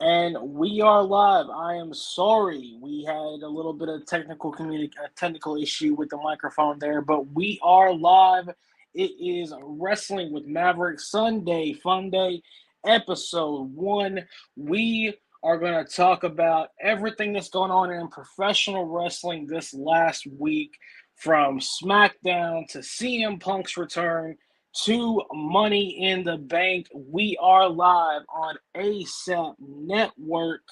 And we are live. I am sorry we had a little bit of technical issue with the microphone there, but we are live. It is Wrestling with Maverick Sunday Funday, episode 1. We are going to talk about everything that's going on in professional wrestling this last week, from SmackDown to CM Punk's return to Money in the Bank. We are live on ASAP Network,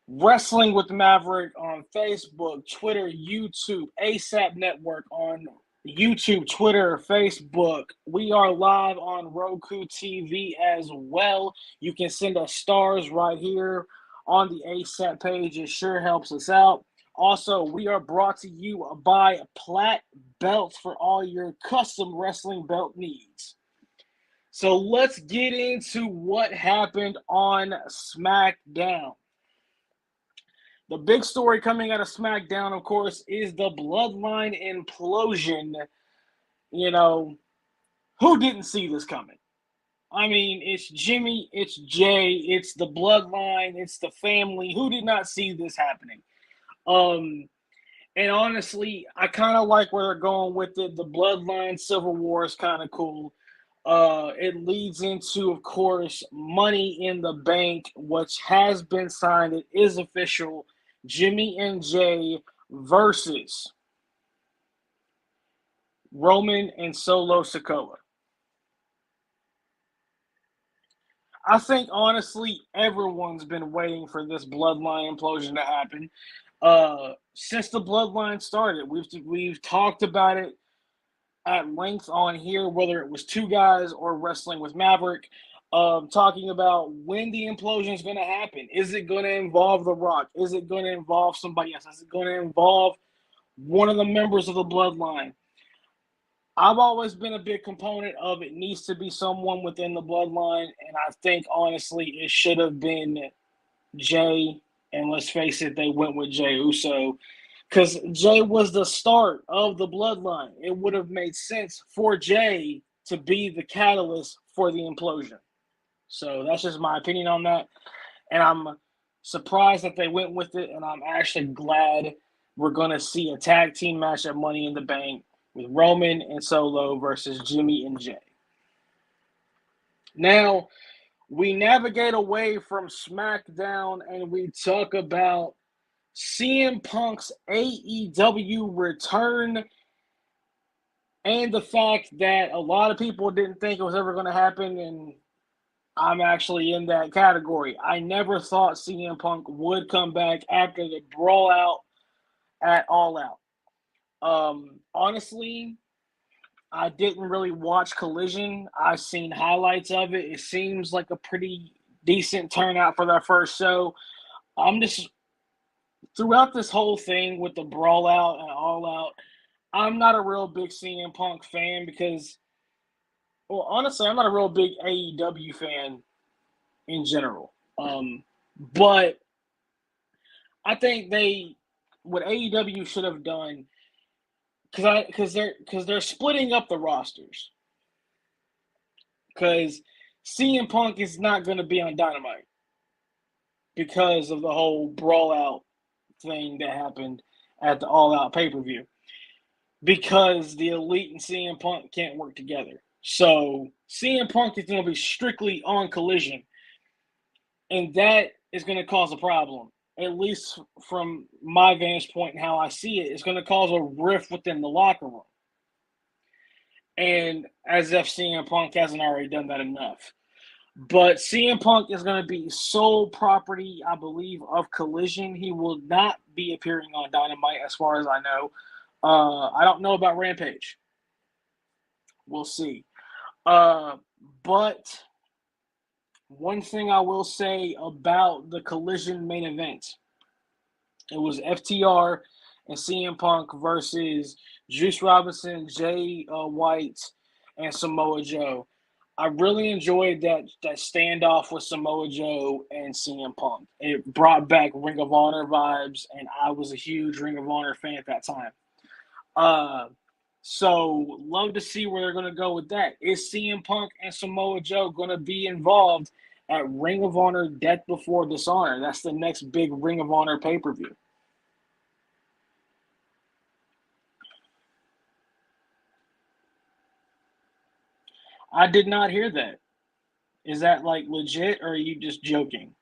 Wrestling with Maverick on Facebook, Twitter, YouTube, ASAP Network on YouTube, Twitter, Facebook. We are live on Roku TV as well. You can send us stars right here on the ASAP page. It sure helps us out. Also, we are brought to you by Platt Belts for all your custom wrestling belt needs. So let's get into what happened on SmackDown. The big story coming out of SmackDown, of course, is the Bloodline implosion. You know, who didn't see this coming? I mean, it's Jimmy, it's Jay, it's the Bloodline, it's the family. Who did not see this happening? And honestly, I kind of like where they're going with it. The Bloodline Civil War is kind of cool. It leads into, of course, Money in the Bank, which has been signed. It is official. Jimmy and Jay versus Roman and Solo Sikoa. I think, honestly, everyone's been waiting for this Bloodline implosion to happen. Since the Bloodline started, we've talked about it at length on here, whether it was two guys or Wrestling with Maverick, talking about when the implosion is going to happen. Is it going to involve The Rock? Is it going to involve somebody else? Is it going to involve one of the members of the Bloodline? I've always been a big component of it needs to be someone within the Bloodline, and I think, honestly, it should have been Jay, and let's face it, they went with Jay Uso, because Jay was the start of the Bloodline. It would have made sense for Jay to be the catalyst for the implosion. So that's just my opinion on that. And I'm surprised that they went with it, and I'm actually glad we're going to see a tag team match at Money in the Bank with Roman and Solo versus Jimmy and Jay. Now, we navigate away from SmackDown and we talk about CM Punk's AEW return and the fact that a lot of people didn't think it was ever going to happen, and I'm actually in that category. I never thought CM Punk would come back after the brawl out at All Out. Honestly, I didn't really watch Collision. I've seen highlights of it. It seems like a pretty decent turnout for that first show. I'm just, throughout this whole thing with the brawl out and All Out, I'm not a real big CM Punk fan because, well, honestly, I'm not a real big AEW fan in general. But I think what AEW should have done, because they're splitting up the rosters. Because CM Punk is not going to be on Dynamite because of the whole brawl out thing that happened at the All Out pay-per-view. Because the Elite and CM Punk can't work together. So CM Punk is going to be strictly on Collision. And that is going to cause a problem. At least from my vantage point and how I see it, it's going to cause a rift within the locker room. And as if CM Punk hasn't already done that enough. But CM Punk is going to be sole property, I believe, of Collision. He will not be appearing on Dynamite as far as I know. I don't know about Rampage. We'll see. But one thing I will say about the Collision main event, it was FTR and CM Punk versus Juice Robinson, Jay White, and Samoa Joe. I really enjoyed that standoff with Samoa Joe and CM Punk. It brought back Ring of Honor vibes, and I was a huge Ring of Honor fan at that time. So love to see where they're going to go with that. Is CM Punk and Samoa Joe going to be involved at Ring of Honor Death Before Dishonor. That's the next big Ring of Honor pay-per-view. I did not hear that. Is that like legit or are you just joking?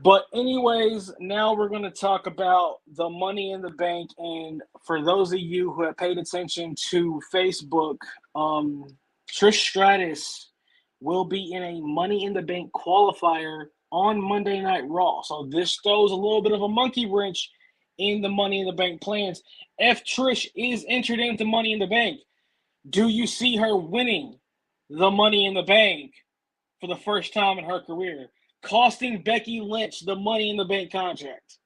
But anyways, now we're going to talk about the Money in the Bank. And for those of you who have paid attention to Facebook, Trish Stratus will be in a Money in the Bank qualifier on Monday Night Raw. So this throws a little bit of a monkey wrench in the Money in the Bank plans. If Trish is entered into Money in the Bank, do you see her winning the Money in the Bank for the first time in her career, costing Becky Lynch the Money in the Bank contract?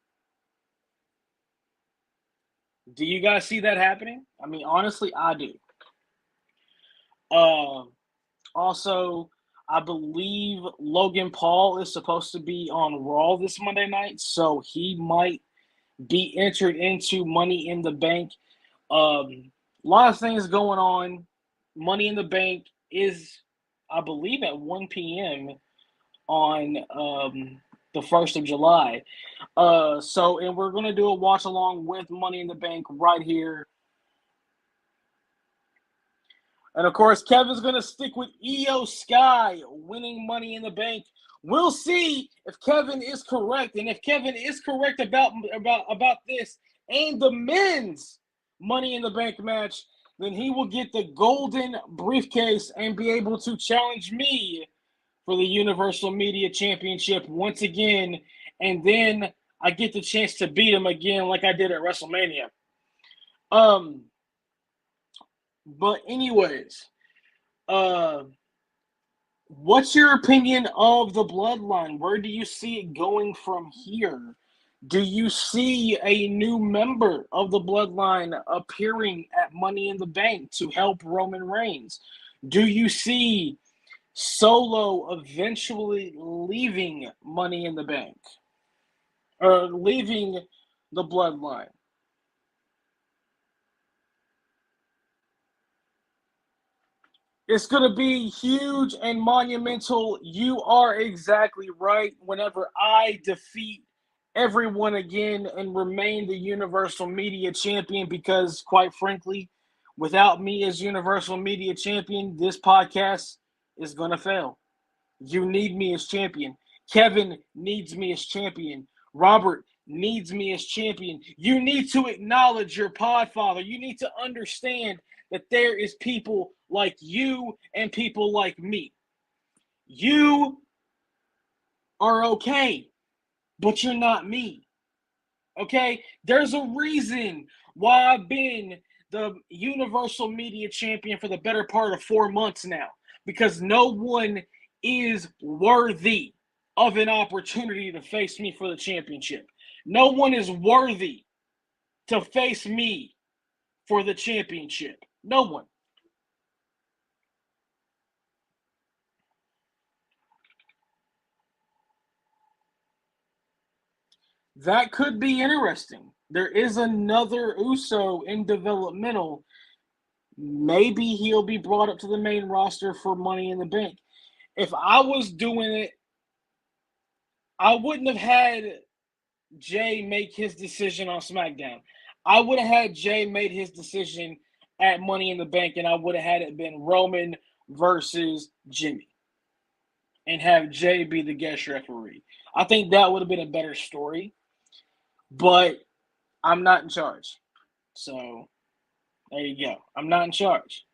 Do you guys see that happening? I mean, honestly, I do. Also, I believe Logan Paul is supposed to be on Raw this Monday night, so he might be entered into Money in the Bank. A lot of things going on. Money in the Bank is, I believe, at 1 p.m. on the 1st of July. And we're going to do a watch along with Money in the Bank right here. And of course, Kevin's going to stick with Io Sky winning Money in the Bank. We'll see if Kevin is correct. And if Kevin is correct about this and the men's Money in the Bank match, then he will get the golden briefcase and be able to challenge me for the Universal Media Championship once again. And then I get the chance to beat him again like I did at WrestleMania. But anyways, what's your opinion of the Bloodline? Where do you see it going from here? Do you see a new member of the Bloodline appearing at Money in the Bank to help Roman Reigns? Do you see Solo eventually leaving Money in the Bank? Or leaving the Bloodline? It's going to be huge and monumental. You are exactly right. Whenever I defeat everyone again and remain the Universal Media Champion, because quite frankly, without me as Universal Media Champion, this podcast is going to fail. You need me as champion. Kevin needs me as champion. Robert needs me as champion. You need to acknowledge your podfather. You need to understand that there is people like you and people like me. You are okay, but you're not me. Okay? There's a reason why I've been the Universal Media Champion for the better part of 4 months now. Because no one is worthy of an opportunity to face me for the championship. No one is worthy to face me for the championship. No one. That could be interesting. There is another Uso in developmental. Maybe he'll be brought up to the main roster for Money in the Bank. If I was doing it, I wouldn't have had Jay make his decision on SmackDown. I would have had Jay made his decision at Money in the Bank, and I would have had it been Roman versus Jimmy and have Jay be the guest referee. I think that would have been a better story, but I'm not in charge. So there you go. I'm not in charge.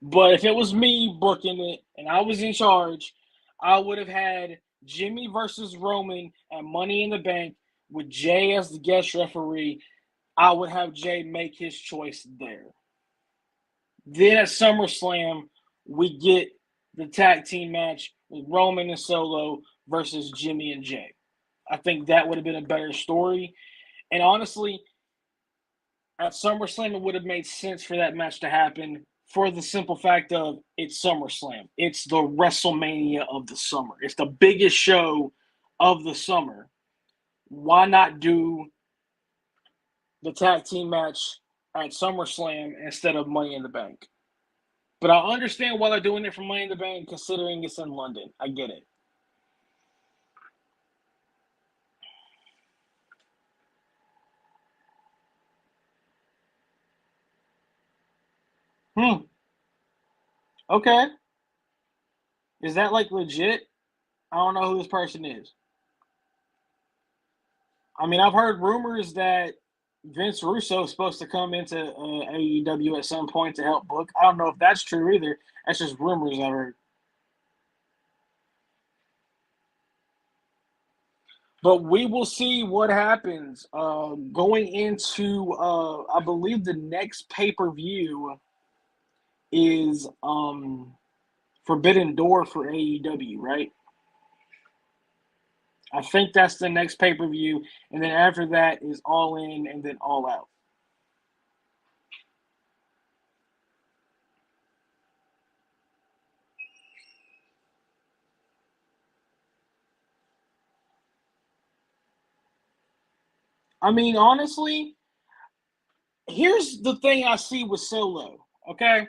But if it was me booking it and I was in charge, I would have had Jimmy versus Roman at Money in the Bank with Jay as the guest referee. I would have Jay make his choice there. Then at SummerSlam, we get the tag team match with Roman and Solo versus Jimmy and Jay. I think that would have been a better story. And honestly, at SummerSlam, it would have made sense for that match to happen for the simple fact of it's SummerSlam. It's the WrestleMania of the summer. It's the biggest show of the summer. Why not do the tag team match at SummerSlam instead of Money in the Bank? But I understand why they're doing it for Money in the Bank, considering it's in London. I get it. Hmm. Okay. Is that like legit? I don't know who this person is. I mean, I've heard rumors that Vince Russo is supposed to come into AEW at some point to help book. I don't know if that's true either. That's just rumors I've heard. But we will see what happens. Going into, I believe the next pay per view is Forbidden Door for AEW, right? I think that's the next pay per view, and then after that is All In, and then All Out. I mean, honestly, here's the thing I see with Solo. Okay,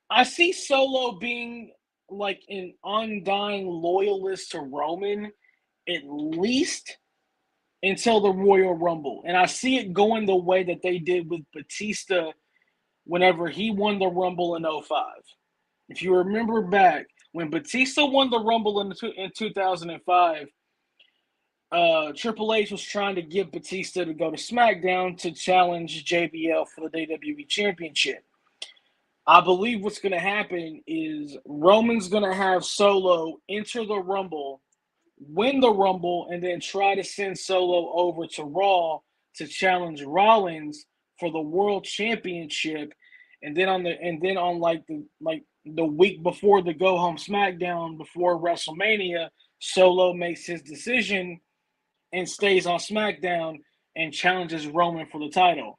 I see Solo being like an undying loyalist to Roman, at least until the Royal Rumble. And I see it going the way that they did with Batista whenever he won the Rumble in '05. If you remember back, when Batista won the Rumble in 2005, Triple H was trying to get Batista to go to SmackDown to challenge JBL for the WWE Championship. I believe what's going to happen is Roman's going to have Solo enter the Rumble, win the Rumble, and then try to send Solo over to Raw to challenge Rollins for the World Championship, and then on the week before the Go Home SmackDown before WrestleMania, Solo makes his decision and stays on SmackDown and challenges Roman for the title.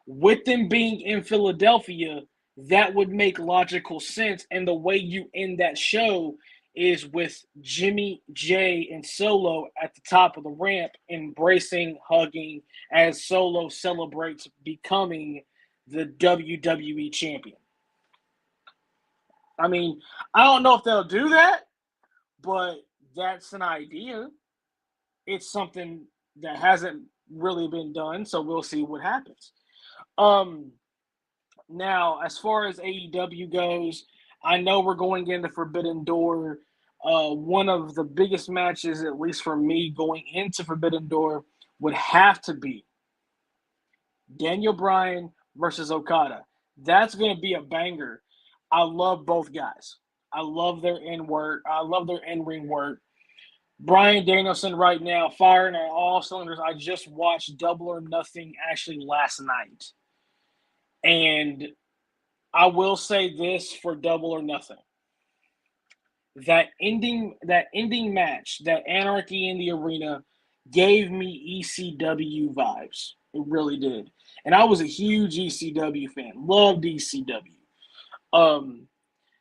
With them being in Philadelphia, that would make logical sense. And the way you end that show is with Jimmy, Jay, and Solo at the top of the ramp, embracing, hugging as Solo celebrates becoming the WWE champion. I mean, I don't know if they'll do that, but that's an idea. It's something that hasn't really been done, so we'll see what happens. Um, Now, as far as AEW goes, I know we're going into Forbidden Door. One of the biggest matches, at least for me, going into Forbidden Door, would have to be Daniel Bryan versus Okada. That's going to be a banger. I love both guys. I love their in work. I love their in ring work. Brian Danielson right now firing on all cylinders. I just watched Double or Nothing actually last night, and I will say this for Double or Nothing. That ending match, that Anarchy in the Arena, gave me ECW vibes. It really did. And I was a huge ECW fan. Loved ECW. Um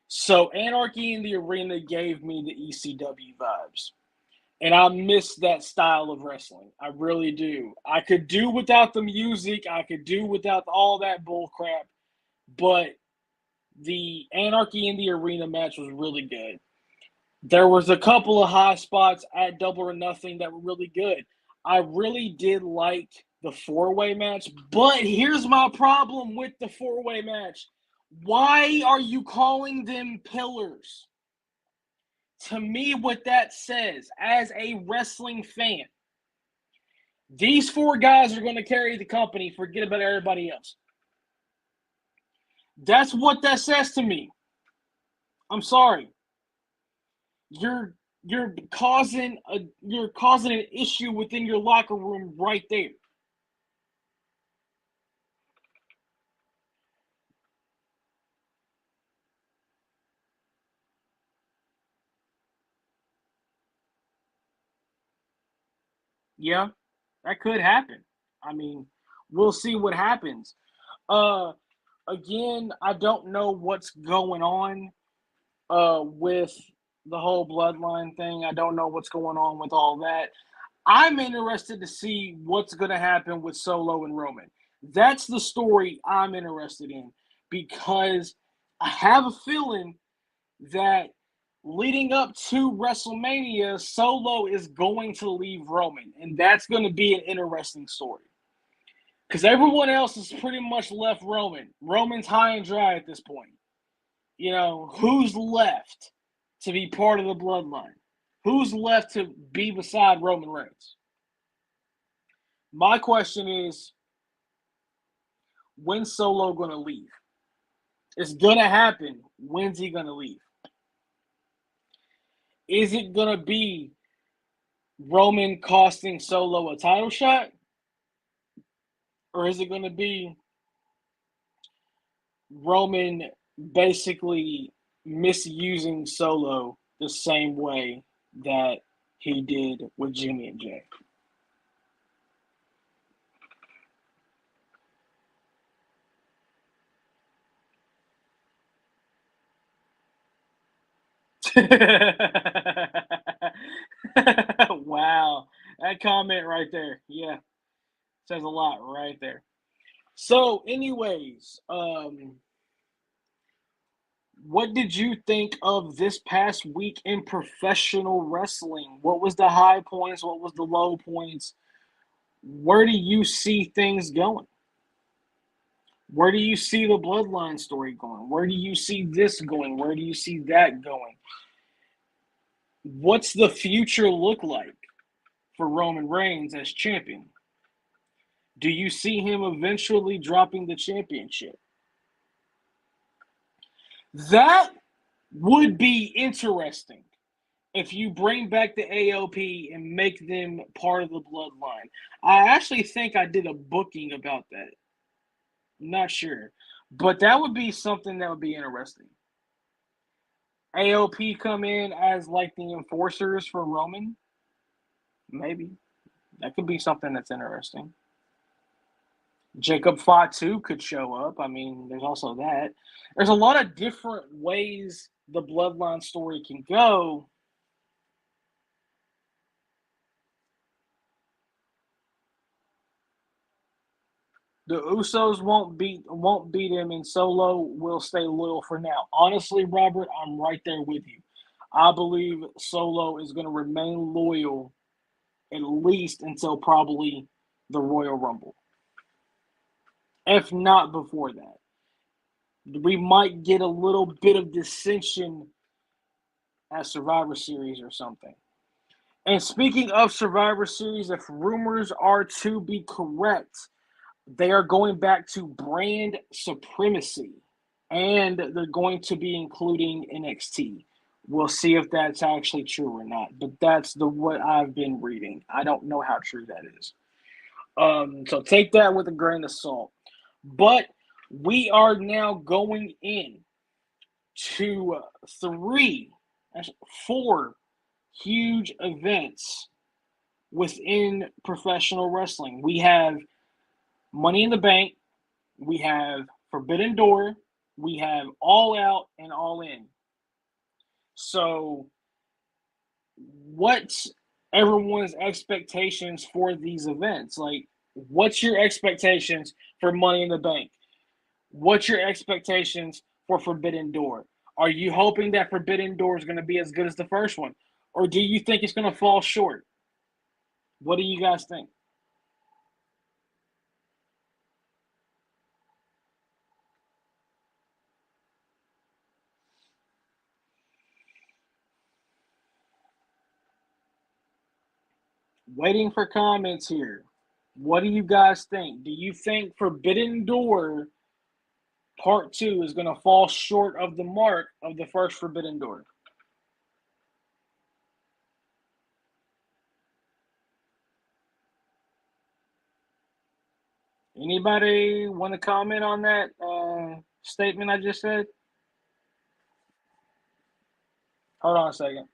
so Anarchy in the Arena gave me the ECW vibes. And I miss that style of wrestling. I really do. I could do without the music. I could do without all that bull crap. But the Anarchy in the Arena match was really good. There was a couple of high spots at Double or Nothing that were really good. I really did like the four-way match, but here's my problem with the four-way match. Why are you calling them pillars? To me, what that says, as a wrestling fan, these four guys are going to carry the company. Forget about everybody else. That's what that says to me. I'm sorry. You're you're causing an issue within your locker room right there. Yeah, that could happen. I mean, we'll see what happens. Uh Again, I don't know what's going on with the whole bloodline thing. I don't know what's going on with all that. I'm interested to see what's going to happen with Solo and Roman. That's the story I'm interested in because I have a feeling that leading up to WrestleMania, Solo is going to leave Roman, and that's going to be an interesting story. Because everyone else has pretty much left Roman. Roman's high and dry at this point. Who's left to be part of the bloodline? Who's left to be beside Roman Reigns? My question is, when's Solo going to leave? It's going to happen. When's he going to leave? Is it going to be Roman costing Solo a title shot? Or is it going to be Roman basically misusing Solo the same way that he did with Jimmy and Jay? Wow. That comment right there. Yeah. Says a lot right there. So, anyways, what did you think of this past week in professional wrestling? What was the high points? What was the low points? Where do you see things going? Where do you see the bloodline story going? Where do you see this going? Where do you see that going? What's the future look like for Roman Reigns as champion? Do you see him eventually dropping the championship? That would be interesting if you bring back the AOP and make them part of the bloodline. I actually think I did a booking about that. Not sure. But that would be something that would be interesting. AOP come in as like the enforcers for Roman. Maybe. That could be something that's interesting. Jacob Fatu could show up. I mean, there's also that. There's a lot of different ways the bloodline story can go. The Usos won't beat him, and Solo will stay loyal for now. Honestly, Robert, I'm right there with you. I believe Solo is going to remain loyal at least until probably the Royal Rumble, if not before that. We might get a little bit of dissension at Survivor Series or something. And speaking of Survivor Series, if rumors are to be correct, they are going back to brand supremacy, and they're going to be including NXT. We'll see if that's actually true or not, but that's what I've been reading. I don't know how true that is. So take that with a grain of salt. But we are now going in to four huge events within professional wrestling. We have Money in the Bank, we have Forbidden Door, we have All Out, and All In. So, what's everyone's expectations for these events? Like, what's your expectations for Money in the Bank? What's your expectations for Forbidden Door? Are you hoping that Forbidden Door is going to be as good as the first one? Or do you think it's going to fall short? What do you guys think? Waiting for comments here. What do you guys think? Do you think Forbidden Door Part 2 is going to fall short of the mark of the first Forbidden Door? Anybody want to comment on that statement I just said? Hold on a second.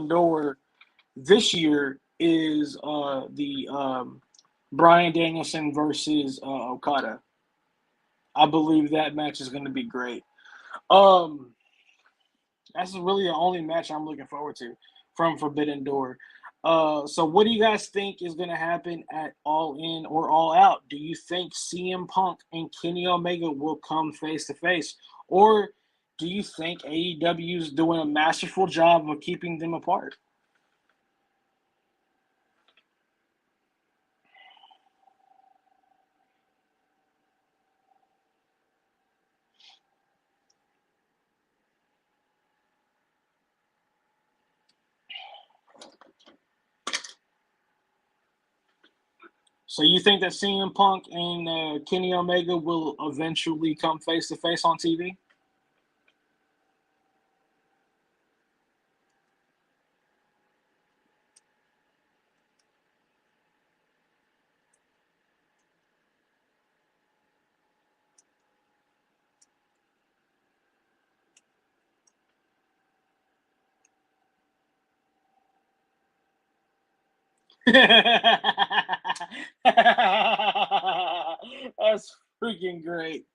Door this year is the Bryan Danielson versus Okada. I believe that match is going to be great. Um, that's really the only match I'm looking forward to from Forbidden Door. So what do you guys think is going to happen at All In or All Out? Do you think CM Punk and Kenny Omega will come face to face, or do you think AEW is doing a masterful job of keeping them apart? So you think that CM Punk and Kenny Omega will eventually come face to face on TV? That's freaking great.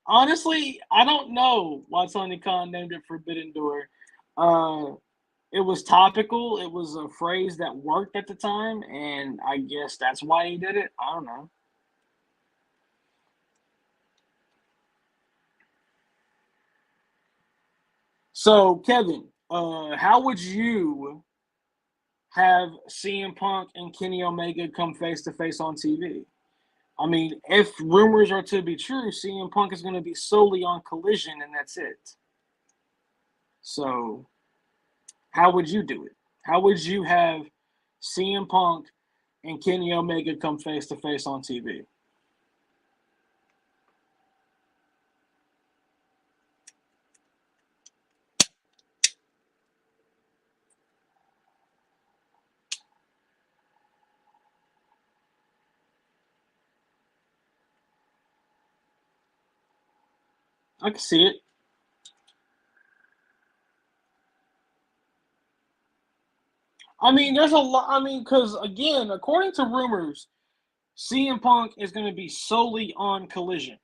Honestly, I don't know why Tony Khan named it Forbidden Door. Uh, it was topical. It was a phrase that worked at the time, and I guess that's why he did it. I don't know. So, Kevin, how would you have CM Punk and Kenny Omega come face to face on TV? I mean, if rumors are to be true, CM Punk is going to be solely on Collision, and that's it. So, how would you do it? How would you have CM Punk and Kenny Omega come face to face on TV? I can see it. I mean, there's a lot. I mean, because again, according to rumors, CM Punk is going to be solely on Collision.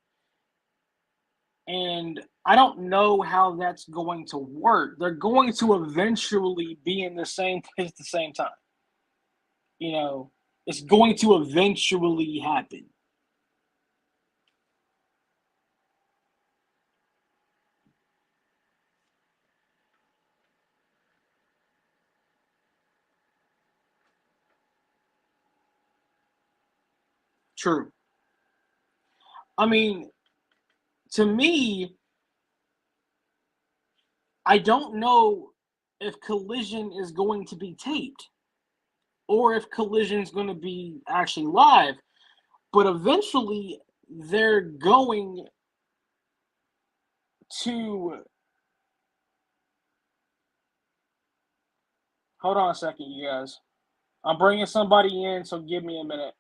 And I don't know how that's going to work. They're going to eventually be in the same place at the same time. You know, it's going to eventually happen. True. I mean, to me, I don't know if Collision is going to be taped or if Collision is going to be actually live, but eventually they're going to. Hold on a second, you guys. I'm bringing somebody in, so give me a minute.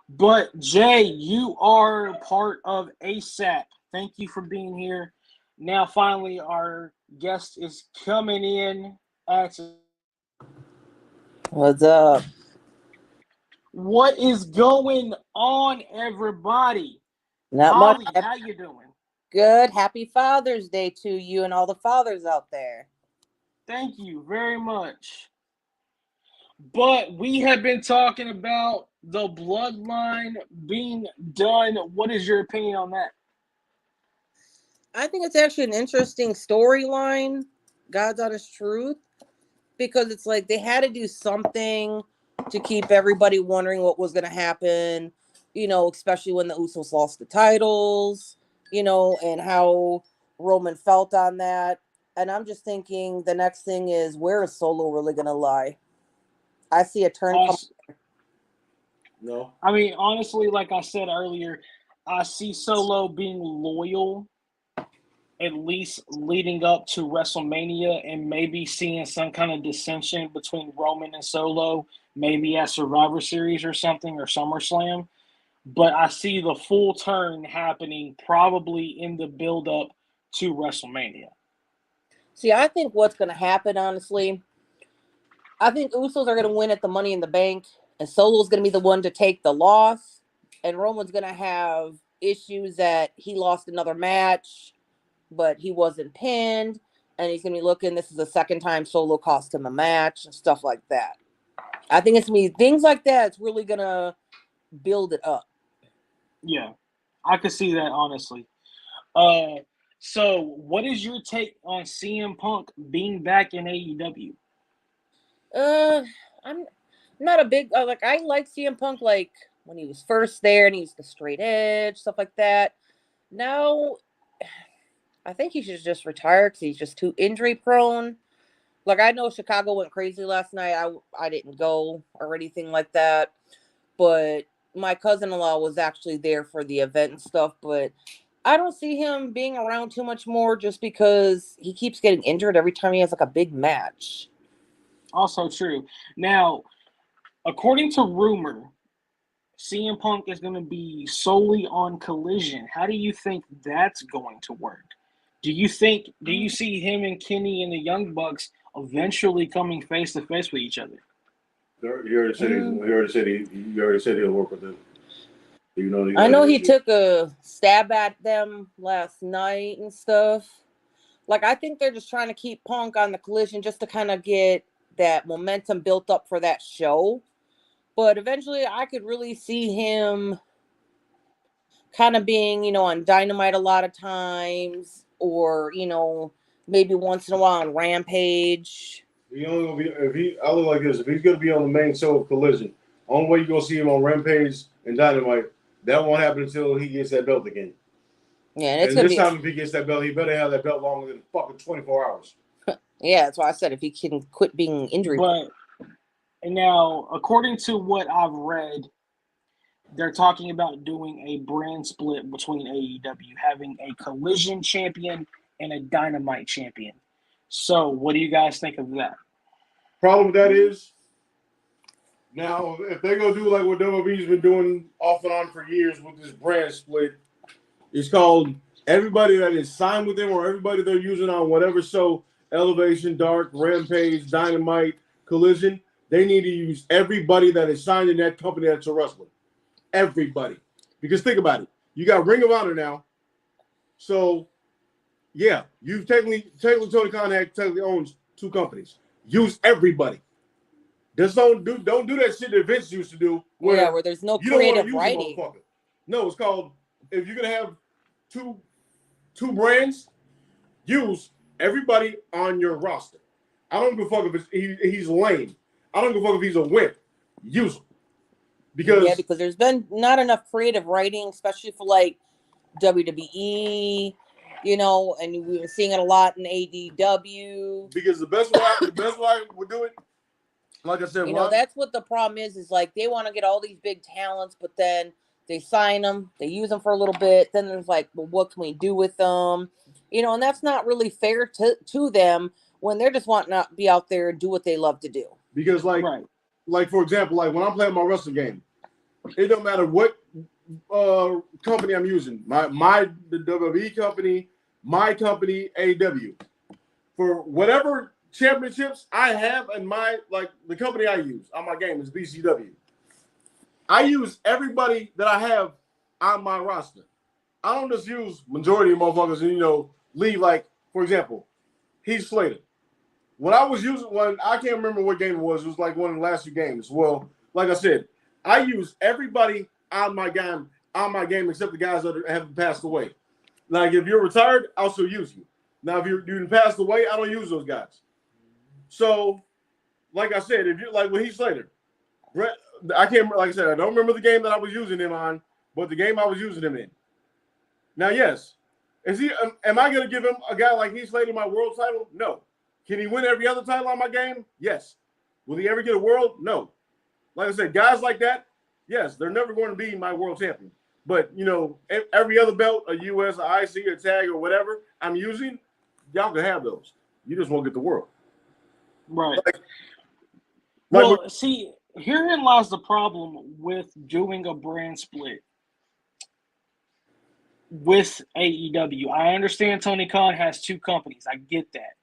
But Jay, you are part of ASAP. Thank you for being here. Now, finally, our guest is coming in. What's up? What is going on, everybody? Not much. Holly, how you doing? Good. Happy Father's Day to you and all the fathers out there. Thank you very much. But we have been talking about the bloodline being done. What is your opinion on that? I think it's actually an interesting storyline, God's honest truth, because it's like they had to do something to keep everybody wondering what was going to happen, especially when the Usos lost the titles, and how Roman felt on that. And I'm just thinking the next thing is, where is Solo really going to lie? I see a turn coming. No. I mean, honestly, like I said earlier, I see Solo being loyal at least leading up to WrestleMania and maybe seeing some kind of dissension between Roman and Solo, maybe at Survivor Series or something or SummerSlam. But I see the full turn happening probably in the build up to WrestleMania. See, I think what's going to happen, honestly, I think Usos are going to win at the Money in the Bank, and Solo's going to be the one to take the loss, and Roman's going to have issues that he lost another match, but he wasn't pinned, and he's going to be looking, this is the second time Solo cost him a match, and stuff like that. I think it's going to be things like that. It's really going to build it up. Yeah, I could see that, honestly. So what is your take on CM Punk being back in AEW? I'm not a big I like CM Punk like when he was first there and he was the straight edge, stuff like that. Now, I think he should just retire because he's just too injury prone. Like, I know Chicago went crazy last night. I didn't go or anything like that, but my cousin-in-law was actually there for the event and stuff. But I don't see him being around too much more just because he keeps getting injured every time he has like a big match. Also true. Now, according to rumor, CM Punk is going to be solely on Collision. How do you think that's going to work? Do you see him and Kenny and the Young Bucks eventually coming face to face with each other? You already said he'll work with them. I know he took a stab at them last night and stuff. Like, I think they're just trying to keep Punk on the Collision just to kind of get that momentum built up for that show. But eventually I could really see him kind of being, on Dynamite a lot of times, or, maybe once in a while on Rampage. He only gonna be I look like this. If he's gonna be on the main show of Collision, only way you're gonna see him on Rampage and Dynamite, that won't happen until he gets that belt again. Yeah, and this time if he gets that belt, he better have that belt longer than fucking 24 hours. Yeah, that's why I said if he can quit being injured. But now, according to what I've read, they're talking about doing a brand split between AEW, having a Collision champion and a Dynamite champion. So, what do you guys think of that? Problem with that is, now if they're gonna do like what WWE's been doing off and on for years with this brand split, it's called everybody that is signed with them or everybody they're using on whatever show, Elevation, Dark, Rampage, Dynamite, Collision, they need to use everybody that is signed in that company that's a wrestler. Everybody. Because think about it. You got Ring of Honor now. So, yeah, you've Tony Khan technically owns two companies. Use everybody. Just don't do that shit that Vince used to do. Where there's no creative writing. No, it's called, if you're going to have two brands, use everybody on your roster. I don't give a fuck if he's lame. I don't give a fuck if he's a wimp. Use him. Because there's been not enough creative writing, especially for like WWE, and we've been seeing it a lot in AEW. Because the best way I would do it, like I said, that's what the problem is like they want to get all these big talents, but then they sign them, they use them for a little bit, then there's like, well, what can we do with them? And that's not really fair to them when they're just wanting to be out there and do what they love to do. Because like for example, like when I'm playing my wrestling game, it don't matter what company I'm using. The WWE company, my company, AW. For whatever championships I have in the company I use on my game is BCW. I use everybody that I have on my roster. I don't just use majority of motherfuckers and leave, like, for example, Heath Slater. When I can't remember what game it was like one of the last few games. Well, like I said, I use everybody on my game except the guys that have passed away. Like if you're retired, I'll still use you. Now if you passed away, I don't use those guys. So, like I said, if you're like with Heath Slater, Brett, I can't. Like I said, I don't remember the game that I was using him on, but the game I was using him in. Now, yes, is he? Am I going to give him a guy like Heath Slater my world title? No. Can he win every other title on my game? Yes. Will he ever get a world? No. Like I said, guys like that, yes, they're never going to be my world champion. But, you know, every other belt, a US, a IC, a tag, or whatever I'm using, y'all can have those. You just won't get the world. Right. Like see, herein lies the problem with doing a brand split with AEW. I understand Tony Khan has two companies. I get that.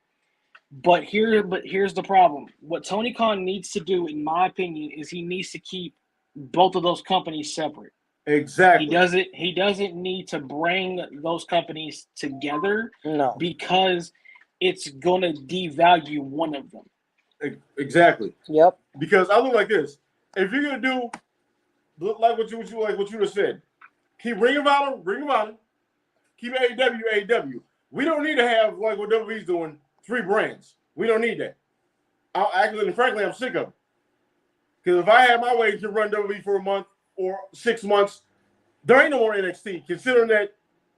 But here's the problem. What Tony Khan needs to do, in my opinion, is he needs to keep both of those companies separate. Exactly. He doesn't need to bring those companies together. No. Because it's gonna devalue one of them. Exactly. Yep. Because I look like this. If you're gonna do like what you just said, keep Ring of Honor, keep AEW. We don't need to have like what WWE's doing, 3 brands. We don't need that. Frankly, I'm sick of it. Because if I had my way to run WWE for a month or 6 months, there ain't no more NXT. Considering that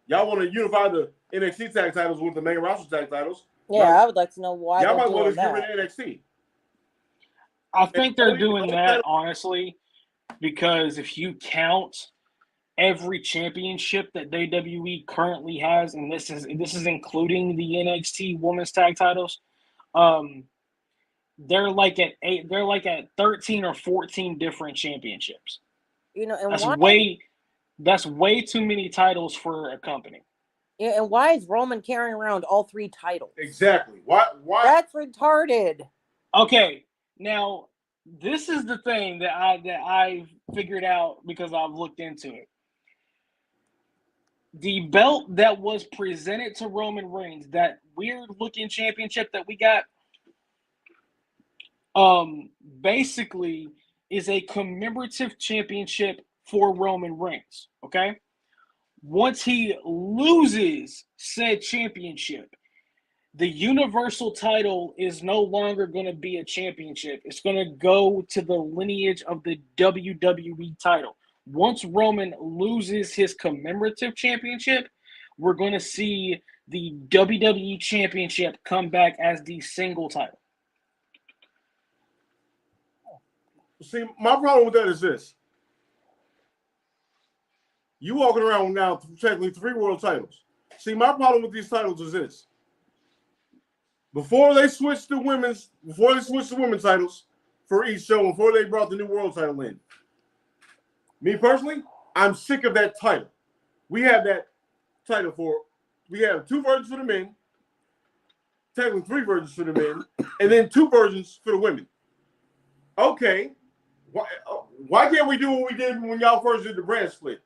y'all want to unify the NXT tag titles with the main roster tag titles. Yeah, I would like to know why y'all they're might well doing just get that. rid of NXT. I think they're doing that, honestly, because if you count every championship that WWE currently has, and this is including the NXT Women's Tag Titles, they're like at 13 or 14 different championships. You know, and that's way too many titles for a company. Yeah, and why is Roman carrying around all 3 titles? Exactly. Why? That's retarded. Okay, now this is the thing that I figured out because I've looked into it. The belt that was presented to Roman Reigns, that weird looking championship that we got, basically is a commemorative championship for Roman Reigns. Okay, once he loses said championship, the Universal title is no longer going to be a championship. It's going to go to the lineage of the WWE title. Once Roman loses his commemorative championship, we're going to see the WWE championship come back as the single title. See, my problem with that is this. You walking around now technically 3 world titles. See, my problem with these titles is this. Before they switched the women's titles for each show, before they brought the new world title in, me personally, I'm sick of that title. We have that title we have 2 versions for the men, technically 3 versions for the men, and then 2 versions for the women. Okay, why can't we do what we did when y'all first did the brand split?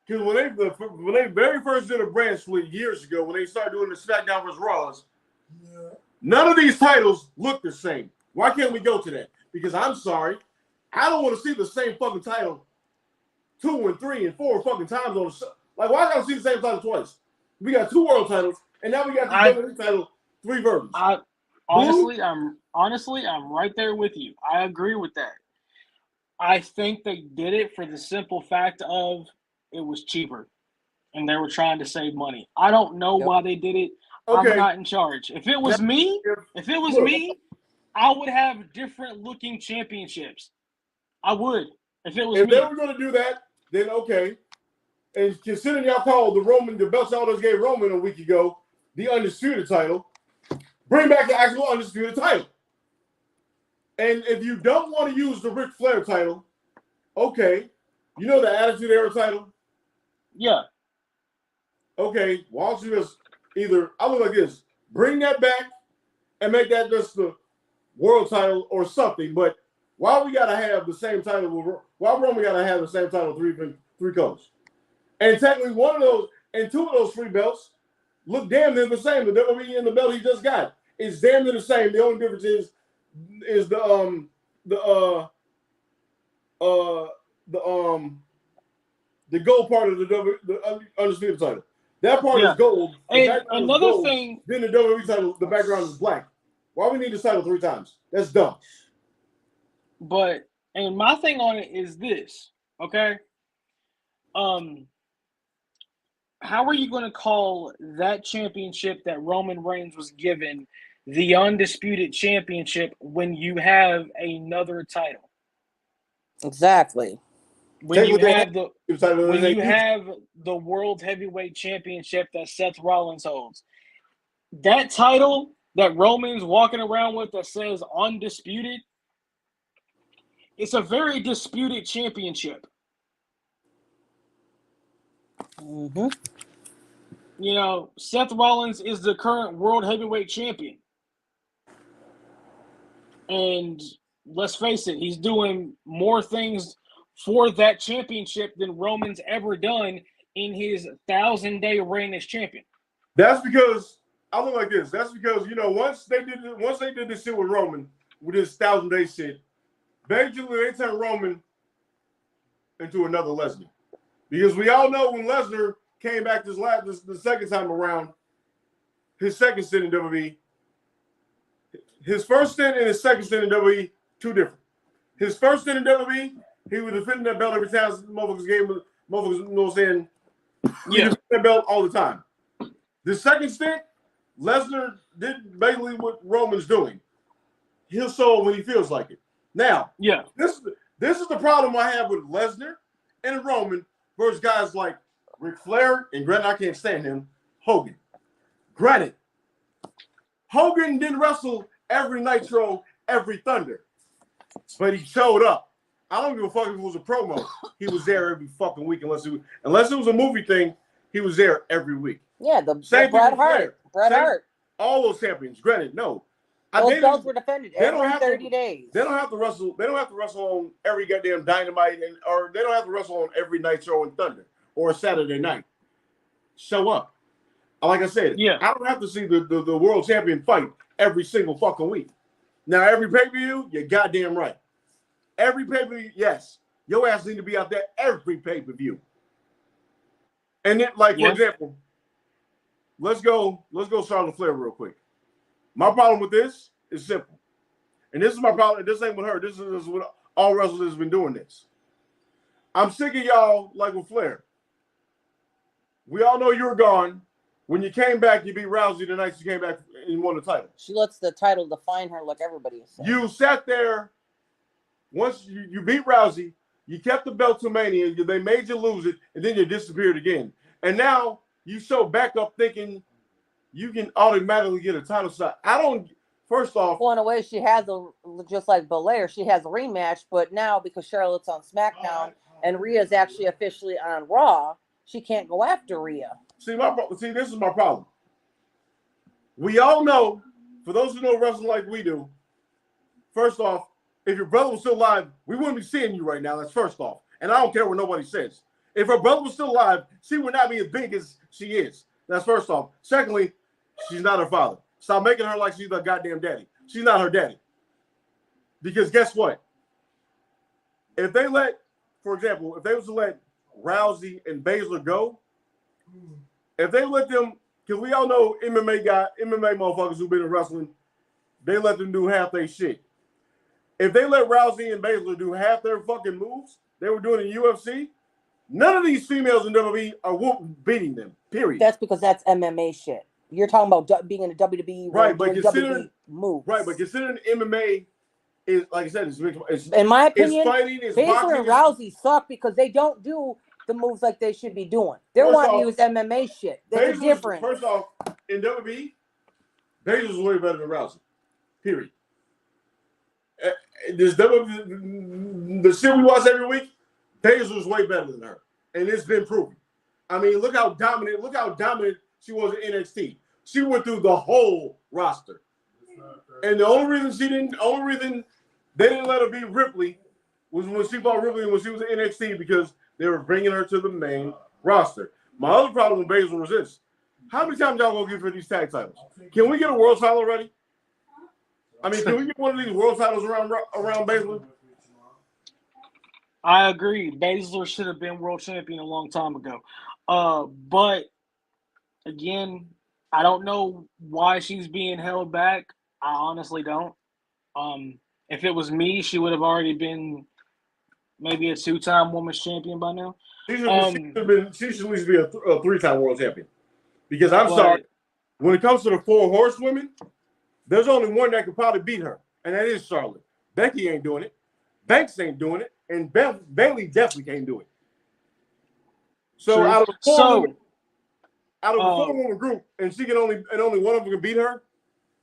Because when they very first did a brand split years ago, when they started doing the SmackDown vs. Raws, none of these titles look the same. Why can't we go to that? Because I'm sorry, I don't want to see the same fucking title 2 and 3 and 4 fucking times on the show. Like, why gotta see the same title twice? We got 2 world titles, and now we got the title 3 versions. Honestly, I'm right there with you. I agree with that. I think they did it for the simple fact of it was cheaper, and they were trying to save money. I don't know why they did it. Okay. I'm not in charge. If it was me, I would have different looking championships. I would. If it was me. If they were going to do that, then okay. And considering y'all called the belts y'all just gave Roman a week ago, the Undisputed title, bring back the actual Undisputed title. And if you don't want to use the Ric Flair title, okay. You know the Attitude Era title? Yeah. Okay, why don't you just I look like this, bring that back and make that just the world title or something. But why we gotta have the same title? Why Roman gotta have the same title 3 colors? And technically, 2 of those 3 belts look damn near the same. The WWE and the belt he just got is damn near the same. The only difference is the gold part of the Undisputed title. That part is gold. The And background is another gold. thing, Then the WWE title, the background is black. Why we need this title 3 times? That's dumb. but and my thing on it is this, okay? How are you going to call that championship that Roman Reigns was given the undisputed championship when you have another title? Exactly. When you have the World Heavyweight Championship that Seth Rollins holds. That title that Roman's walking around with that says undisputed, it's a very disputed championship. Mm-hmm. You know, Seth Rollins is the current World Heavyweight Champion. And let's face it, he's doing more things for that championship than Roman's ever done in his 1,000-day reign as champion. That's because I look like this. That's because, you know, once they did this shit with Roman, with this 1,000-day shit, basically they turned Roman into another Lesnar. Because we all know when Lesnar came back the second time around, his second stint in WWE, his first stint and his second stint in WWE, two different. His first stint in WWE, he was defending that belt every time motherfuckers gave him, motherfuckers, you know what I'm saying? He defended that belt all the time. The second stint, Lesnar did basically what Roman's doing. He'll show when he feels like it. Now, this is the problem I have with Lesnar and Roman versus guys like Ric Flair, and granted, I can't stand him, Hogan. Granted, Hogan didn't wrestle every Nitro, every Thunder, but he showed up. I don't give a fuck if it was a promo. He was there every fucking week, unless it was a movie thing. He was there every week. Yeah, the Bret Hart. Bret Hart. All those champions. Granted, no. Those belts were defended every 30 days. They don't have to wrestle. They don't have to wrestle on every goddamn Dynamite, or they don't have to wrestle on every Nitro and Thunder or a Saturday night. Show up. Like I said, I don't have to see the world champion fight every single fucking week. Now, every pay-per-view, you're goddamn right. Every pay-per-view, yes. Your ass need to be out there every pay-per-view. And then, like, for example, let's go Charlotte Flair real quick. My problem with this is simple. And this is my problem. This ain't with her. This is what all wrestlers have been doing this. I'm sick of y'all like with Flair. We all know you were gone. When you came back, you beat Rousey the night she came back and won the title. She lets the title define her like everybody is saying. You sat there. Once you beat Rousey, you kept the belt to Mania. They made you lose it, and then you disappeared again. And now you show back up thinking you can automatically get a title shot. First off. Well, in a way, she has just like Belair, she has a rematch, but now because Charlotte's on SmackDown and Rhea's actually officially on Raw, she can't go after Rhea. See, this is my problem. We all know, for those who know wrestling like we do, first off, if your brother was still alive, we wouldn't be seeing you right now. That's first off. And I don't care what nobody says. If her brother was still alive, she would not be as big as she is. That's first off. Secondly, she's not her father. Stop making her like she's her goddamn daddy. She's not her daddy. Because guess what? If they for example, if they was to let Rousey and Baszler go, if they let them, because we all know MMA motherfuckers who've been in wrestling, they let them do half their shit. If they let Rousey and Baszler do half their fucking moves they were doing in UFC, none of these females in WWE are beating them, period. That's because that's MMA shit. You're talking about being in a WWE, right? But considering moves, right? But considering MMA is, like I said, it's in my opinion, it's fighting, it's Baszler boxing, and Rousey suck because they don't do the moves like they should be doing. They're wanting to use MMA shit. They're different. First off, in WWE, Baszler's way better than Rousey, period. The shit we watch every week, Baszler's way better than her, and it's been proven. I mean, look how dominant she was in NXT. She went through the whole roster, and the only reason they didn't let her beat Ripley was when she fought Ripley when she was in NXT because they were bringing her to the main roster. My other problem with Baszler was this: how many times y'all gonna give her these tag titles? Can we get a world title already? I mean, can we get one of these world titles around Baszler? I agree. Baszler should have been world champion a long time ago. But Again, I don't know why she's being held back. I honestly don't. If it was me, she would have already been maybe a two-time women's champion by now. She should at least be a three-time world champion. Because I'm sorry, when it comes to the four horsewomen, there's only one that could probably beat her, and that is Charlotte. Becky ain't doing it. Banks ain't doing it, and Bayley definitely can't do it. So out of the four-woman group, and only one of them can beat her.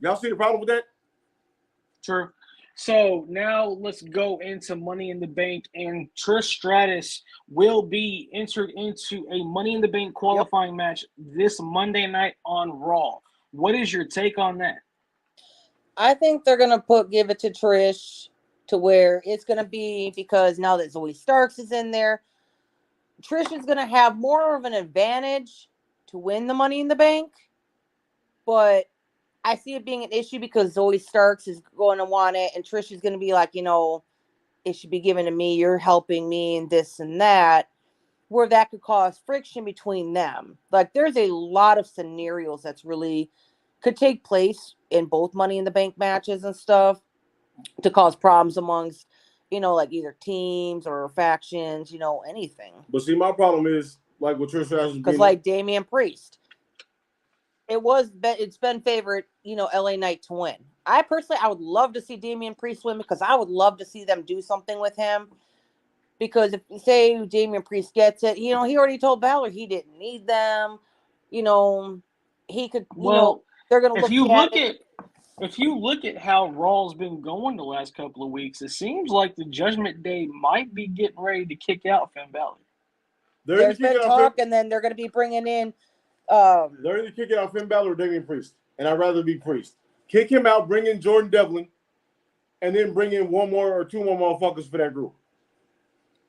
Y'all see the problem with that? True. So now let's go into Money in the Bank, and Trish Stratus will be entered into a Money in the Bank qualifying match this Monday night on Raw. What is your take on that? I think they're gonna give it to Trish, to where it's gonna be, because now that Zoe Starks is in there, Trish is gonna have more of an advantage to win the Money in the Bank. But I see it being an issue because Zoe Starks is going to want it, and Trish is going to be like, it should be given to me. You're helping me and this and that, where that could cause friction between them. Like, there's a lot of scenarios that's really could take place in both Money in the Bank matches and stuff to cause problems amongst, like either teams or factions, anything. But see, my problem is like with Trish Stratus, because like Damian Priest. It's been favored, LA Knight to win. I would love to see Damian Priest win, because I would love to see them do something with him. Because if you say Damian Priest gets it, he already told Balor he didn't need them. He could, they're going to look at it. If you look at how Raw's been going the last couple of weeks, it seems like the Judgment Day might be getting ready to kick out Finn Balor. There's been talk, and then they're going to be bringing in. They're either kicking out Finn Balor or Damian Priest, and I'd rather be Priest. Kick him out, bring in Jordan Devlin, and then bring in one more or two more motherfuckers for that group.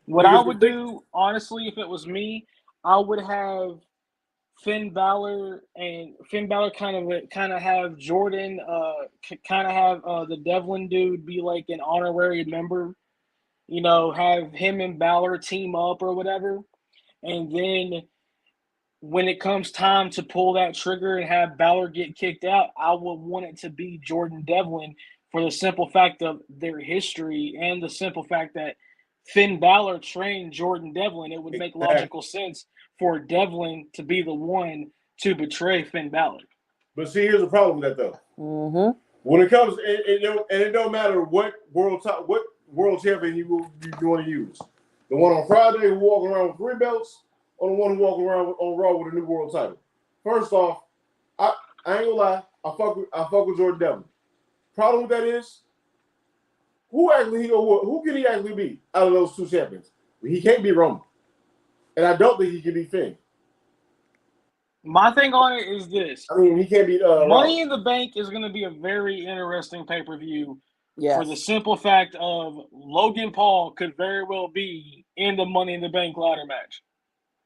What I would do, honestly, if it was me, I would have Finn Balor kind of have Jordan, kind of have the Devlin dude be like an honorary member. Have him and Balor team up or whatever, and then when it comes time to pull that trigger and have Balor get kicked out, I would want it to be Jordan Devlin, for the simple fact of their history and the simple fact that Finn Balor trained Jordan Devlin. It would make logical sense for Devlin to be the one to betray Finn Balor. But see, here's the problem with that, though. Mm-hmm. When it comes, it don't matter what world champion you want to use. The one on Friday who walking around with 3 belts, or the one who walking around on Raw with a new world title. First off, I ain't gonna lie, I fuck with Jordan Devlin. Problem with that is, who can he actually beat out of those two champions? He can't beat Roman, and I don't think he can beat Finn. My thing on it is this: he can't beat Money in the Bank is going to be a very interesting pay-per-view. Yes. For the simple fact of Logan Paul could very well be in the Money in the Bank ladder match.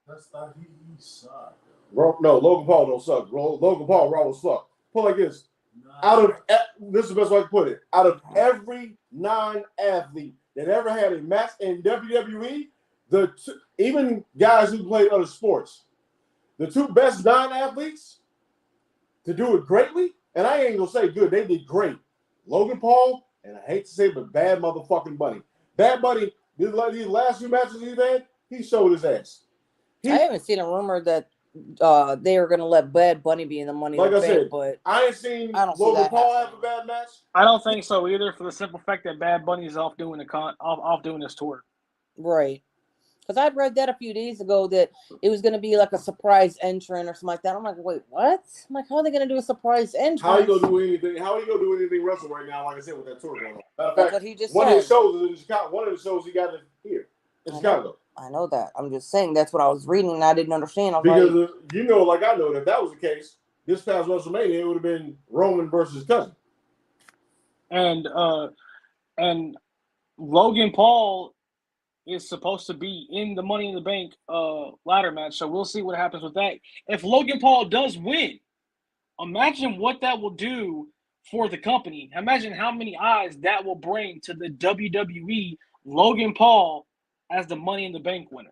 That's not he suck. No, Logan Paul don't suck. Logan Paul raw as fuck. Put like this. This is the best way to put it. Out of every non-athlete that ever had a match in WWE, even guys who played other sports, the two best non-athletes to do it greatly, and I ain't gonna say good, they did great. Logan Paul, and I hate to say it, but Bad motherfucking Bunny. Bad Bunny, these last few matches he's had, he showed his ass. I haven't seen a rumor that they are going to let Bad Bunny be in the Money in the Bank, but I ain't seen Logan Paul have a bad match. I don't think so either, for the simple fact that Bad Bunny is off doing this tour. Right. Because I'd read that a few days ago that it was going to be like a surprise entrant or something like that. I'm like, wait, what? I'm like, how are they going to do a surprise entrant? How are you going to do anything? How are you going to do anything wrestling right now? Like I said, with that tour going on. Matter of fact, what he just one said. Of his shows is in Chicago. One of the shows he got here in Chicago. I know that. I'm just saying that's what I was reading and I didn't understand. Because like I know, if that was the case, this past WrestleMania, it would have been Roman versus Cousin. And Logan Paul is supposed to be in the Money in the Bank ladder match, so we'll see what happens with that. If Logan Paul does win, imagine what that will do for the company. Imagine how many eyes that will bring to the WWE. Logan Paul as the Money in the Bank winner.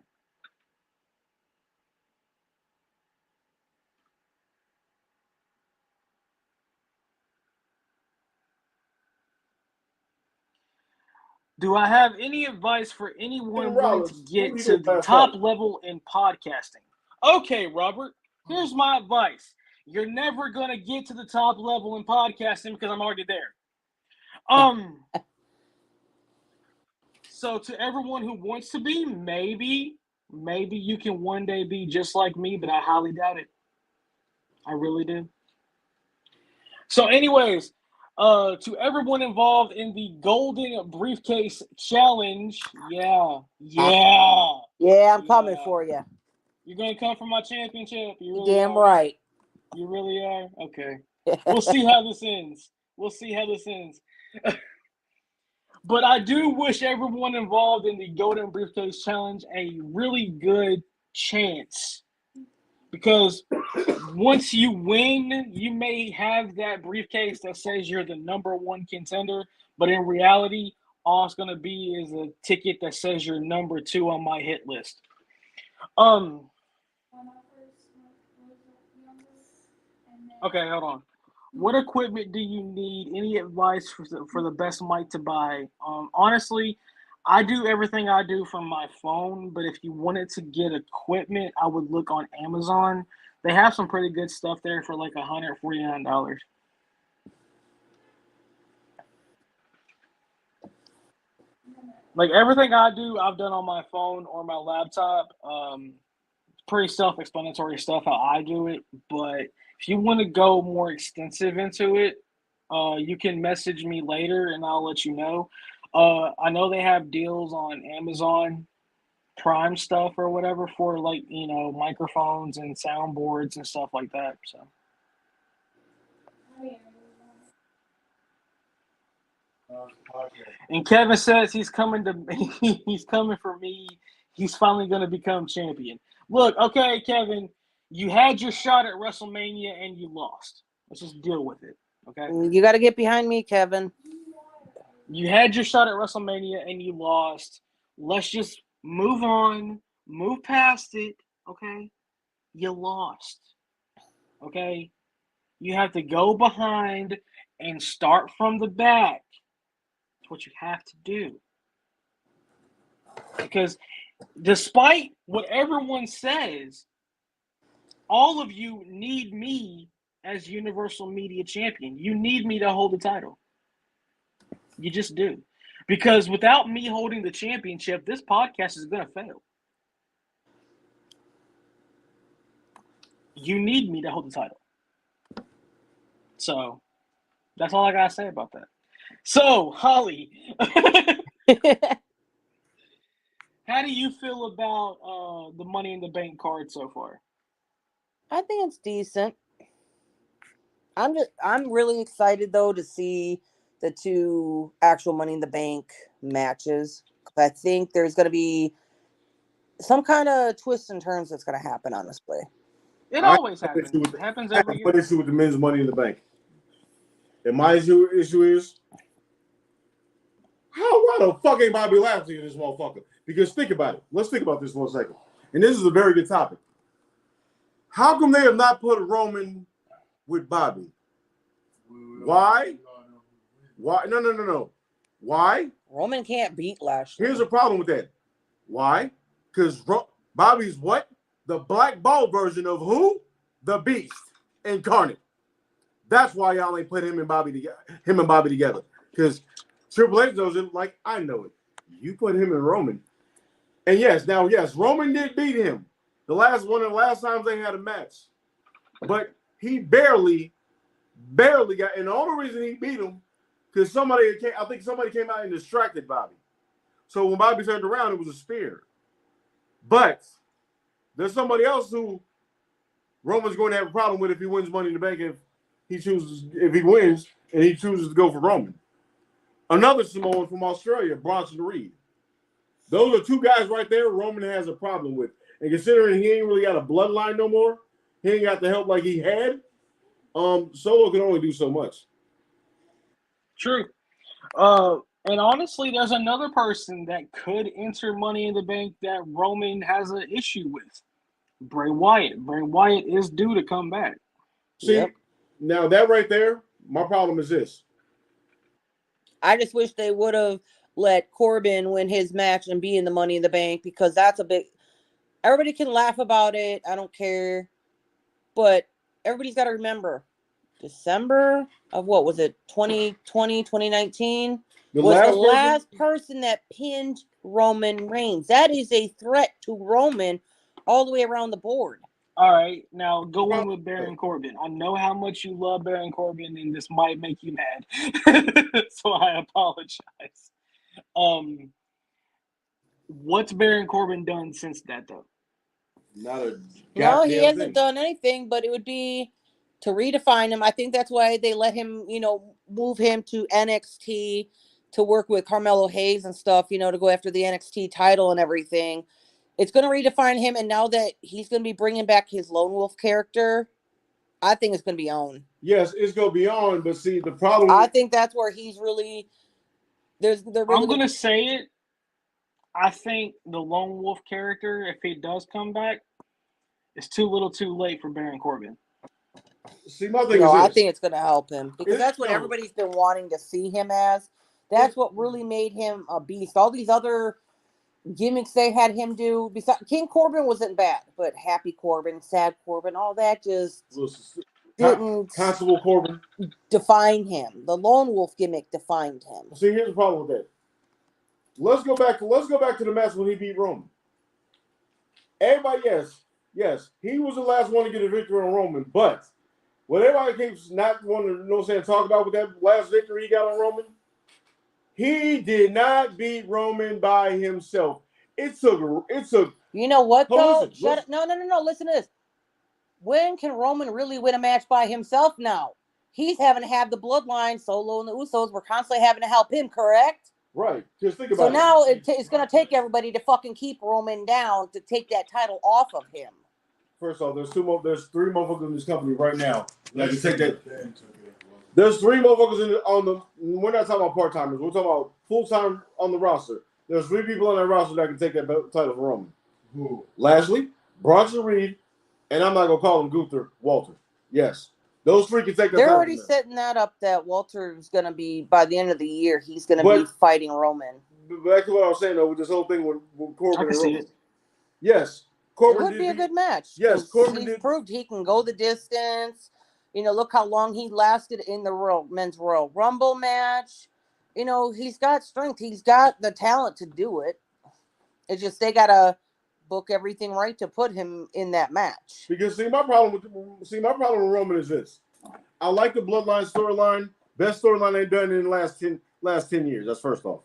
Do I have any advice for anyone wanting to Rollins, get who to you the last top night? level in podcasting? Okay, Robert, here's my advice. You're never going to get to the top level in podcasting because I'm already there. So to everyone who wants to be, maybe you can one day be just like me, but I highly doubt it. I really do. So, anyways, to everyone involved in the Golden Briefcase Challenge, yeah, I'm coming for you. You're gonna come for my championship. You really Damn are. right. You really are. Okay, we'll see how this ends. But I do wish everyone involved in the Golden Briefcase Challenge a really good chance. Because once you win, you may have that briefcase that says you're the number one contender, but in reality, all it's going to be is a ticket that says you're number 2 on my hit list. Okay, hold on. What equipment do you need? Any advice for the best mic to buy? Honestly, I do everything I do from my phone, but if you wanted to get equipment, I would look on Amazon. They have some pretty good stuff there for like $149. Like everything I do, I've done on my phone or my laptop. Pretty self-explanatory stuff how I do it. But if you want to go more extensive into it, you can message me later and I'll let you know. I know they have deals on Amazon Prime stuff or whatever for like microphones and soundboards and stuff like that. So. And Kevin says he's coming for me. He's finally going to become champion. Look, okay, Kevin, you had your shot at WrestleMania and you lost. Let's just deal with it, okay? You got to get behind me, Kevin. You had your shot at WrestleMania and you lost. Let's just move on, move past it, okay? You lost, okay? You have to go behind and start from the back. That's what you have to do. Because despite what everyone says, all of you need me as Universal Media Champion. You need me to hold the title. You just do. Because without me holding the championship, this podcast is going to fail. You need me to hold the title. So, that's all I got to say about that. So, Holly, how do you feel about the Money in the Bank card so far? I think it's decent. I'm really excited though to see the 2 actual Money in the Bank matches. I think there's going to be some kind of twist and turns that's going to happen, honestly. It always happens. It happens every year. I have an issue with the men's Money in the Bank. And my issue is, why the fuck ain't Bobby Lashley in this motherfucker? Because think about it. Let's think about this for a second. And this is a very good topic. How come they have not put Roman with Bobby? Why? No. Why? Roman can't beat Lashley. Here's a problem with that. Why? Because Bobby's what? The black ball version of who? The Beast incarnate. That's why y'all ain't put him and Bobby together. Because Triple H knows it like I know it. You put him and Roman. And yes, Roman did beat him. The last times they had a match. But he barely got, and the only reason he beat him, because I think somebody came out and distracted Bobby. So when Bobby turned around, it was a spear. But there's somebody else who Roman's going to have a problem with if he wins Money in the Bank, if he wins and he chooses to go for Roman. Another Samoan from Australia, Bronson Reed. Those are 2 guys right there Roman has a problem with. And considering he ain't really got a bloodline no more, he ain't got the help like he had, Solo can only do so much. True. And honestly, there's another person that could enter Money in the Bank that Roman has an issue with. Bray Wyatt. Bray Wyatt is due to come back. See, Now that right there, my problem is this. I just wish they would have let Corbin win his match and be in the Money in the Bank, because that's a big. Everybody can laugh about it. I don't care, but everybody's got to remember, December of what was it? 2020, 2019 was the last person that pinned Roman Reigns. That is a threat to Roman all the way around the board. All right, now going with Baron Corbin. I know how much you love Baron Corbin, and this might make you mad, so I apologize. What's Baron Corbin done since that, though? Not a no, he hasn't done anything, but it would be to redefine him. I think that's why they let him, move him to NXT to work with Carmelo Hayes and stuff, to go after the NXT title and everything. It's going to redefine him, and now that he's going to be bringing back his Lone Wolf character, I think it's going to be on. Yes, it's going to be on, but see, the problem... I think that's where he's really... I'm going to say it. I think the Lone Wolf character, if he does come back, it's too little too late for Baron Corbin. See, my thing is I think it's going to help him, because that's what everybody's been wanting to see him as. That's what really made him a beast. All these other gimmicks they had him do, besides King Corbin wasn't bad, but Happy Corbin, Sad Corbin, all that just didn't Constable Corbin define him. The Lone Wolf gimmick defined him. See, here's the problem with that. Let's go back to the match when he beat Roman. Everybody, yes, he was the last one to get a victory on Roman, but what everybody keeps not wanting to talk about with that last victory he got on Roman, he did not beat Roman by himself. It took. You know what though? Shut up. No. Listen to this. When can Roman really win a match by himself now? He's having to have the bloodline, Solo and the Usos were constantly having to help him, correct? Right. Just think about it. So now it's going to take everybody to fucking keep Roman down to take that title off of him. First off, there's three motherfuckers in this company right now that can take that. There's three motherfuckers we're not talking about part-timers. We're talking about full-time on the roster. There's three people on that roster that can take that title from Roman. Who? Lashley, Bronson Reed, and I'm not going to call him Gunther, Walter. Yes. Those three can take that title. They're already setting that up that Walter's going to be, by the end of the year, he's going to be fighting Roman. Back to what I was saying, though, with this whole thing with Corbin and Roman. Yes. Corbin it would be a good match. Yes, Corbin he's proved he can go the distance. Look how long he lasted in the men's Royal Rumble match. He's got strength. He's got the talent to do it. It's just they got to book everything right to put him in that match. Because my problem with Roman is this. I like the Bloodline storyline. Best storyline they've done in the last 10 years. That's first off.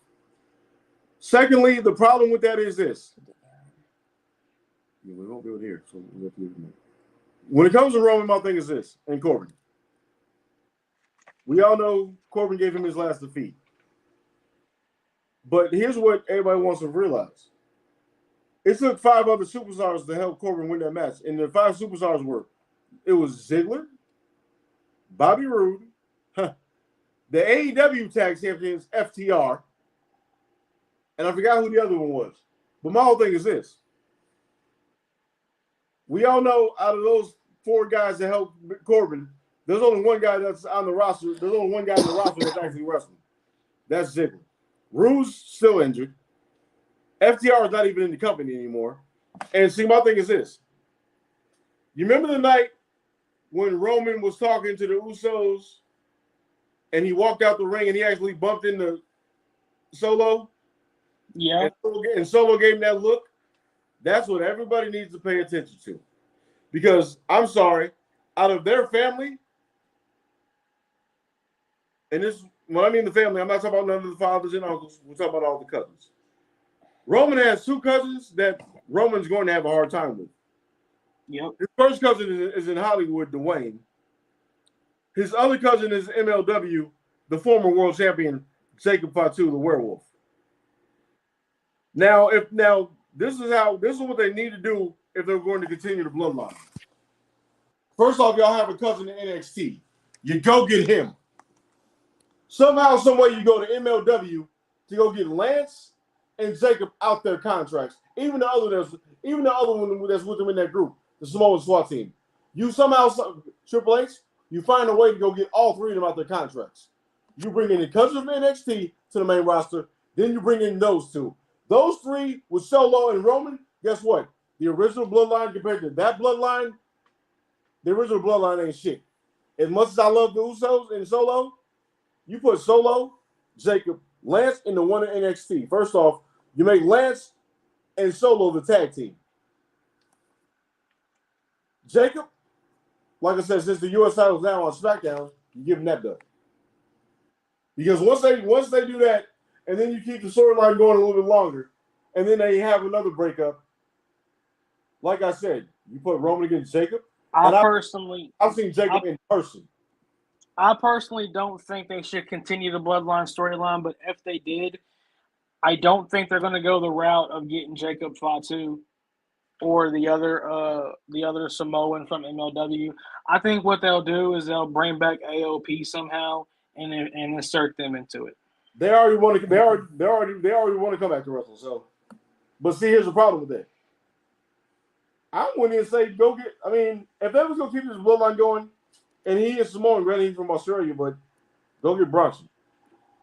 Secondly, the problem with that is this. Yeah, we won't be able to hear. So when it comes to Roman, my thing is this, and Corbin. We all know Corbin gave him his last defeat. But here's what everybody wants to realize. It took 5 other superstars to help Corbin win that match. And the 5 superstars it was Ziggler, Bobby Roode, the AEW Tag Champions, FTR, and I forgot who the other one was. But my whole thing is this. We all know out of those 4 guys that helped Corbin, there's only one guy that's on the roster. There's only one guy in the roster that's actually wrestling. That's Ziggler. Roode's still injured. FTR is not even in the company anymore. And see, my thing is this. You remember the night when Roman was talking to the Usos and he walked out the ring and he actually bumped into Solo? Yeah. And Solo gave him that look? That's what everybody needs to pay attention to. Because, I'm sorry, out of their family, and this, when I mean the family, I'm not talking about none of the fathers and uncles. We're talking about all the cousins. Roman has 2 cousins that Roman's going to have a hard time with. Yep. His first cousin is in Hollywood, Dwayne. His other cousin is MLW, the former world champion, Jacob Fatu, the werewolf. Now, this is what they need to do if they're going to continue the bloodline. First off, y'all have a cousin in NXT. You go get him. Somehow, some way, you go to MLW to go get Lance and Jacob out their contracts. Even the other one that's with them in that group, the Samoan SWAT team. You somehow, Triple H, you find a way to go get all 3 of them out their contracts. You bring in the cousin of NXT to the main roster. Then you bring in those two. Those three with Solo and Roman, guess what? The original bloodline compared to that bloodline, the original bloodline ain't shit. As much as I love the Usos and Solo, you put Solo, Jacob, Lance, and the one in NXT. First off, you make Lance and Solo the tag team. Jacob, like I said, since the U.S. title's now on SmackDown, you give him that done. Because once they do that, and then you keep the storyline going a little bit longer, and then they have another breakup. Like I said, you put Roman against Jacob. I've seen Jacob in person. I personally don't think they should continue the bloodline storyline, but if they did, I don't think they're going to go the route of getting Jacob Fatu or the other Samoan from MLW. I think what they'll do is they'll bring back AOP somehow and insert them into it. They already want to come back to wrestle. So, but see, here's the problem with that. I wouldn't even say go get. I mean, if they was gonna keep this bloodline going, and he is Samoan, granted he's from Australia, but go get Bronson.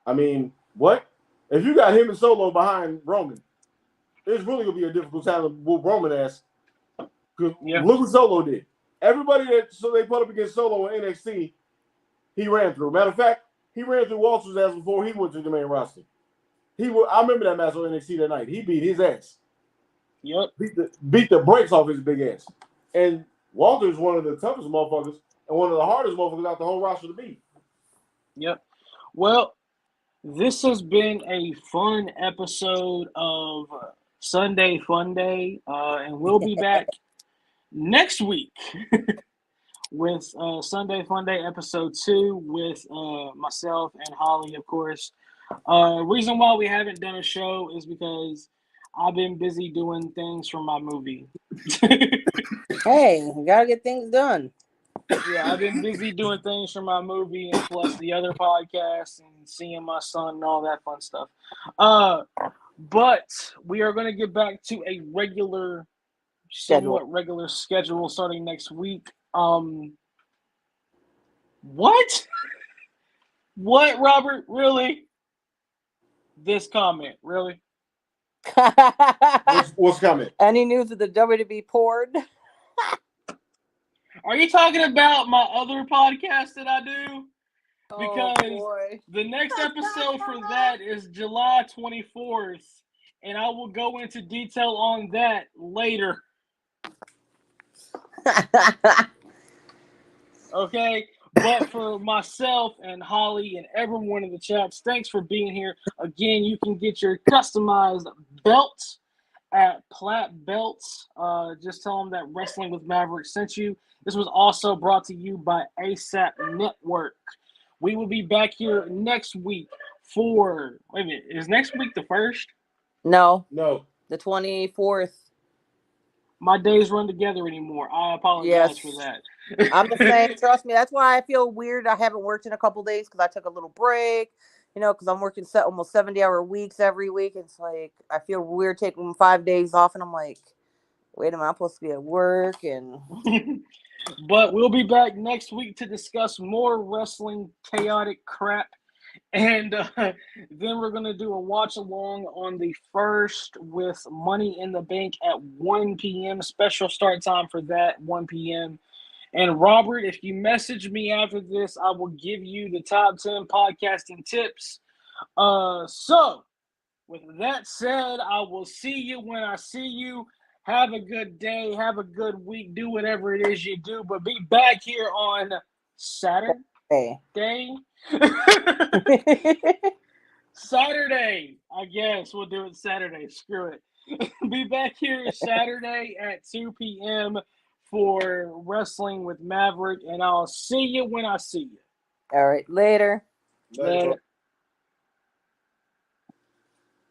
I mean, what? If you got him and Solo behind Roman, it's really gonna be a difficult time to whoop Roman ass. Because look what Solo did. Everybody that they put up against Solo in NXT, he ran through. Matter of fact, he ran through Walter's ass before he went to the main roster. I remember that match on NXT that night. He beat his ass. Yep. Beat the brakes off his big ass. And Walter's one of the toughest motherfuckers and one of the hardest motherfuckers out the whole roster to beat. Yep. Well, this has been a fun episode of Sunday Funday, and we'll be back next week with Sunday Funday episode 2 with myself and Holly, of course. Reason why we haven't done a show is because I've been busy doing things for my movie. Hey, you gotta get things done. Yeah, I've been busy doing things for my movie and plus the other podcasts and seeing my son and all that fun stuff. But we are going to get back to a somewhat regular schedule starting next week. What? What, Robert? Really? This comment, really? What's coming? Any news of the WWE porn? Are you talking about my other podcast that I do? Because the next episode for that is July 24th, and I will go into detail on that later. Okay? But for myself and Holly and everyone in the chats, thanks for being here. Again, you can get your customized belt at Platt Belts. Just tell them that Wrestling with Maverick sent you. This was also brought to you by ASAP Network. We will be back here next week for... Wait a minute. Is next week the 1st? No. The 24th. My days run together anymore. I apologize for that. I'm the same. Trust me. That's why I feel weird. I haven't worked in a couple days because I took a little break. Because I'm working almost 70-hour weeks every week. It's like I feel weird taking 5 days off, and I'm like, wait a minute, I'm supposed to be at work. And but we'll be back next week to discuss more wrestling chaotic crap, and then we're gonna do a watch along on the 1st with Money in the Bank at 1 p.m. Special start time for that 1 p.m. And Robert, if you message me after this, I will give you the top 10 podcasting tips. So, with that said, I will see you when I see you. Have a good day. Have a good week. Do whatever it is you do. But be back here on Saturday. Saturday. I guess we'll do it Saturday. Screw it. Be back here Saturday at 2 p.m. for Wrestling with Maverick, and I'll see you when I see you. All right, later. Later.